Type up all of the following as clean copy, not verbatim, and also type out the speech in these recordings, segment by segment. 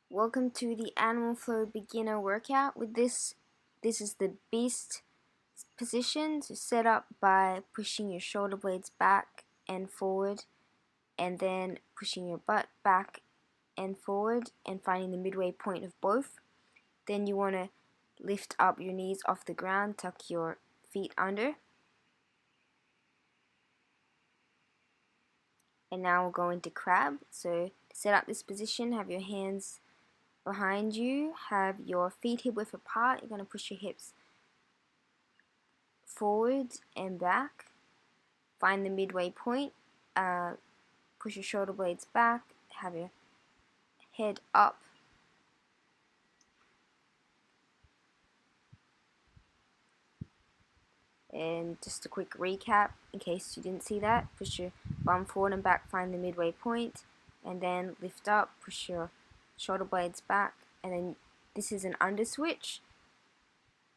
Welcome to the Animal Flow beginner workout. This is the beast position. So set up by pushing your shoulder blades back and forward, and then pushing your butt back and forward and finding the midway point of both. Then you want to lift up your knees off the ground, tuck your feet under. And now we'll go into crab. So to set up this position, have your hands behind you, have your feet hip width apart. You're going to push your hips forward and back. Find the midway point. Push your shoulder blades back. Have your head up. And just a quick recap in case you didn't see that. Push your bum forward and back. Find the midway point. And then lift up. Push your shoulder blades back. And then this is an under switch.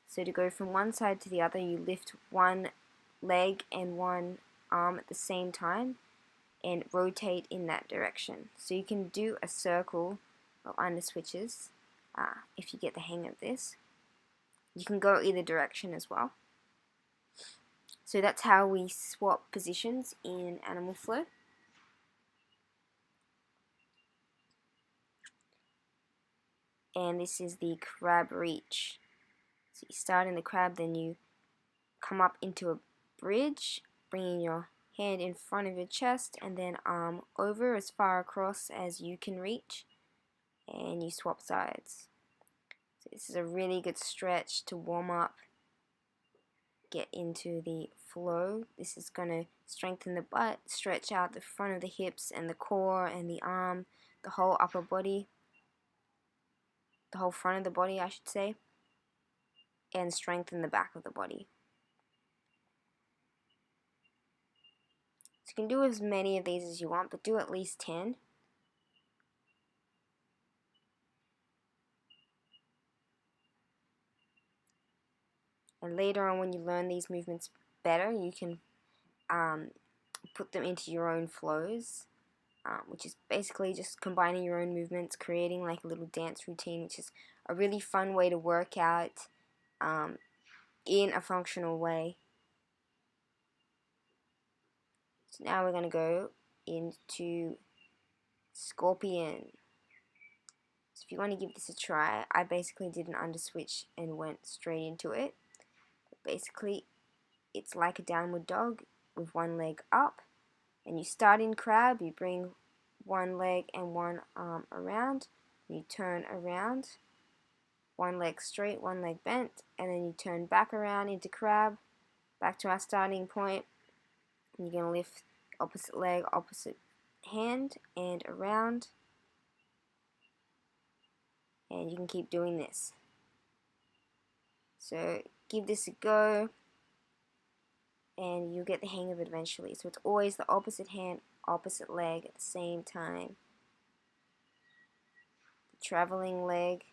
So to go from one side to the other, you lift one leg and one arm at the same time and rotate in that direction. So you can do a circle of under switches if you get the hang of this. You can go either direction as well. So that's how we swap positions in Animal Flow. And this is the crab reach. So you start in the crab, then you come up into a bridge, bringing your hand in front of your chest and then arm over as far across as you can reach, and you swap sides. So this is a really good stretch to warm up, get into the flow. This is going to strengthen the butt, stretch out the front of the hips and the core and the arm, the whole upper body, the whole front of the body I should say, and strengthen the back of the body. So you can do as many of these as you want, but do at least 10. And later on, when you learn these movements better, you can put them into your own flows, which is basically just combining your own movements, creating like a little dance routine, which is a really fun way to work out in a functional way. So now we're going to go into scorpion. So if you want to give this a try, I basically did an under switch and went straight into it. But basically, it's like a downward dog with one leg up, and you start in crab. You bring one leg and one arm around, you turn around, one leg straight, one leg bent, and then you turn back around into crab, back to our starting point, and you're going to lift opposite leg, opposite hand, and around, and you can keep doing this. So give this a go, and you'll get the hang of it eventually. So it's always the opposite hand, opposite leg at the same time. The traveling leg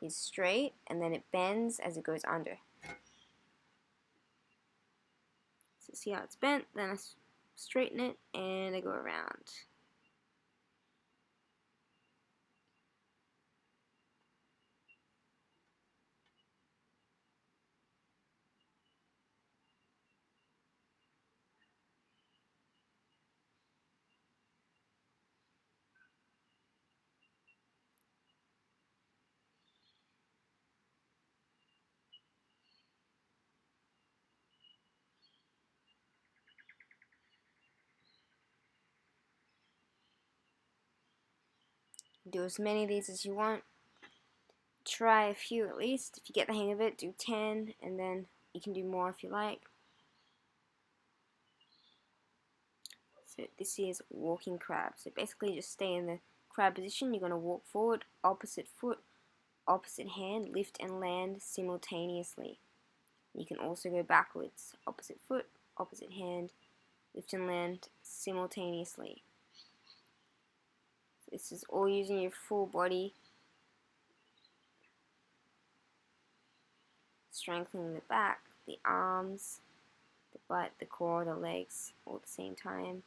is straight, and then it bends as it goes under. So see how it's bent, then I straighten it, and I go around. Do as many of these as you want. Try a few at least. If you get the hang of it, do 10, and then you can do more if you like. So this is walking crab. So basically just stay in the crab position. You're going to walk forward, opposite foot, opposite hand, lift and land simultaneously. You can also go backwards, opposite foot, opposite hand, lift and land simultaneously. So this is all using your full body, strengthening the back, the arms, the butt, the core, the legs, all at the same time.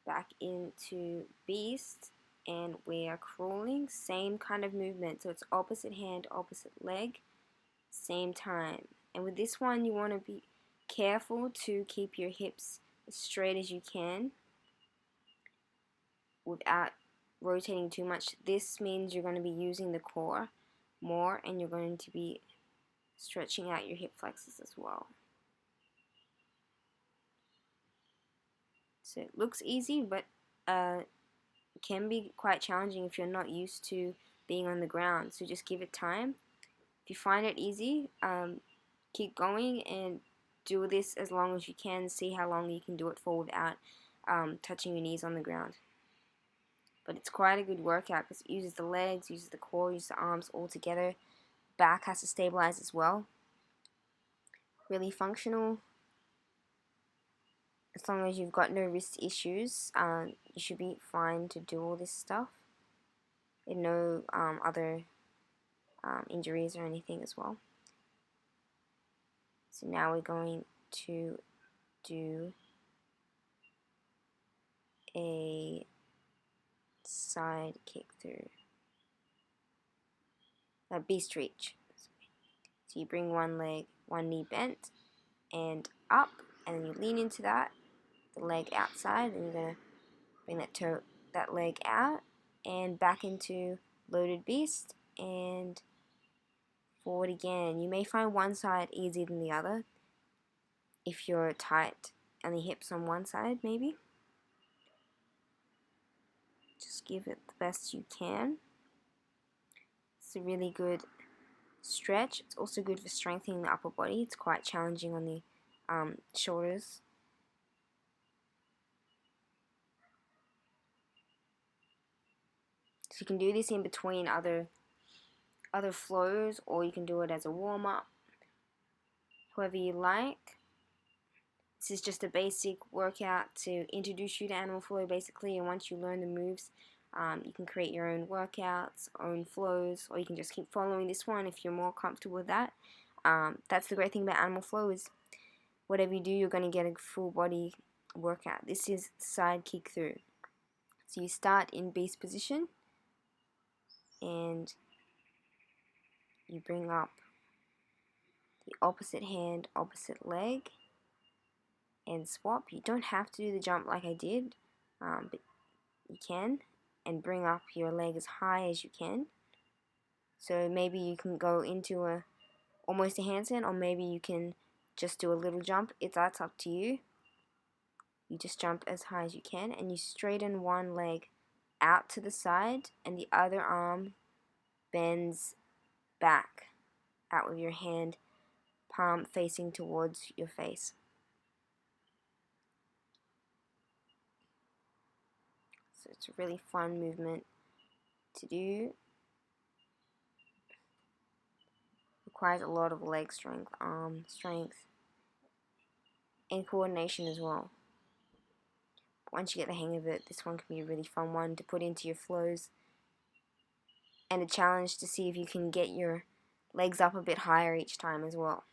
back into beast, and we are crawling. Same kind of movement, so it's opposite hand, opposite leg, same time. And with this one, you want to be careful to keep your hips as straight as you can without rotating too much. This means you're going to be using the core more, and you're going to be stretching out your hip flexors as well. So it looks easy, but can be quite challenging if you're not used to being on the ground. So just give it time. If you find it easy, keep going and do this as long as you can. See how long you can do it for without touching your knees on the ground. But it's quite a good workout because it uses the legs, uses the core, uses the arms all together. Back has to stabilize as well. Really functional. As long as you've got no wrist issues, you should be fine to do all this stuff. And no other injuries or anything as well. So now we're going to do a side kick through. A beast reach. So you bring one leg, one knee bent, and up, and then you lean into that, the leg outside, and you're gonna bring that leg out, and back into loaded beast, and forward again. You may find one side easier than the other if you're tight on the hips on one side, maybe. Just give it the best you can. It's a really good stretch. It's also good for strengthening the upper body. It's quite challenging on the shoulders. So you can do this in between other flows, or you can do it as a warm-up, however you like. This is just a basic workout to introduce you to animal flow basically, and once you learn the moves, you can create your own workouts, own flows, or you can just keep following this one if you're more comfortable with that. That's the great thing about animal flow, is whatever you do, you're going to get a full body workout. This is side kick through. So you start in beast position, and you bring up the opposite hand, opposite leg, and swap. You don't have to do the jump like I did, but you can, and bring up your leg as high as you can. So maybe you can go into almost a handstand, or maybe you can just do a little jump. That's up to you. You just jump as high as you can, and you straighten one leg out to the side, and the other arm bends back out with your hand, palm facing towards your face. So it's a really fun movement to do. Requires a lot of leg strength, arm strength, and coordination as well. Once you get the hang of it, this one can be a really fun one to put into your flows, and a challenge to see if you can get your legs up a bit higher each time as well.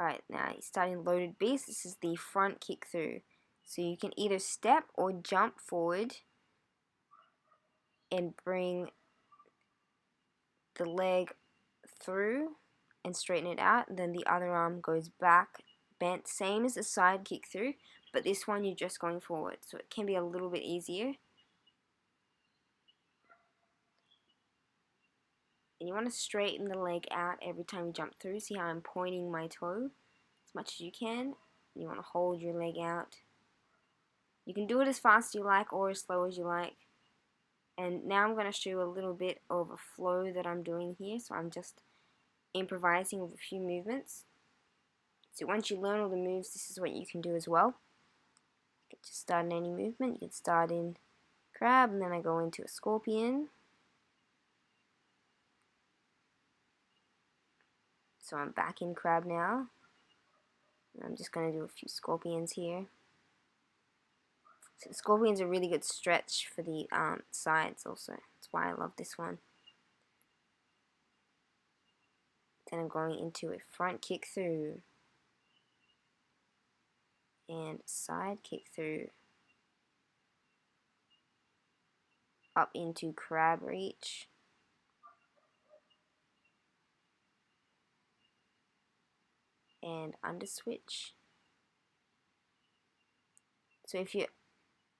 Alright, now you're starting loaded beast. This is the front kick through. So you can either step or jump forward and bring the leg through and straighten it out, and then the other arm goes back bent, same as the side kick through, but this one you're just going forward, so it can be a little bit easier. And you want to straighten the leg out every time you jump through. See how I'm pointing my toe as much as you can. You want to hold your leg out. You can do it as fast as you like or as slow as you like. And now I'm going to show you a little bit of a flow that I'm doing here. So I'm just improvising with a few movements. So once you learn all the moves, this is what you can do as well. You can just start in any movement. You can start in crab, and then I go into a scorpion. So I'm back in crab now. And I'm just going to do a few scorpions here. So the scorpion's a really good stretch for the sides also. That's why I love this one. Then I'm going into a front kick through. and side kick through up into crab reach, and under switch. So if you're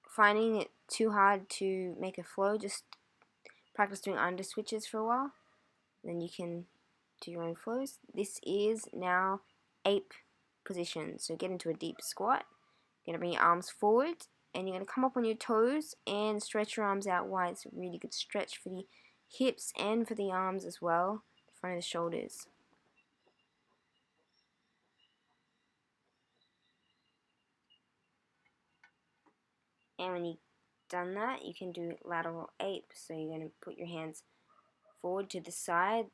finding it too hard to make a flow, just practice doing under switches for a while, then you can do your own flows. This is now ape position, so get into a deep squat. You're going to bring your arms forward, and you're going to come up on your toes and stretch your arms out wide. It's a really good stretch for the hips and for the arms as well, the front of the shoulders. And when you've done that, you can do lateral ape. So you're going to put your hands forward to the side.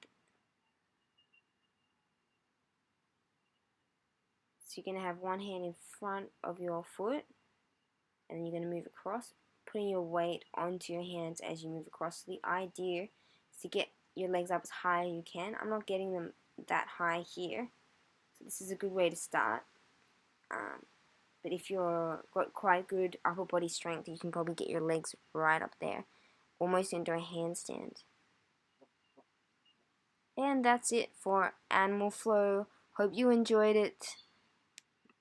So you're going to have one hand in front of your foot, and then you're going to move across, putting your weight onto your hands as you move across. So the idea is to get your legs up as high as you can. I'm not getting them that high here, so this is a good way to start. But if you've got quite good upper body strength, you can probably get your legs right up there, almost into a handstand. And that's it for animal flow. Hope you enjoyed it.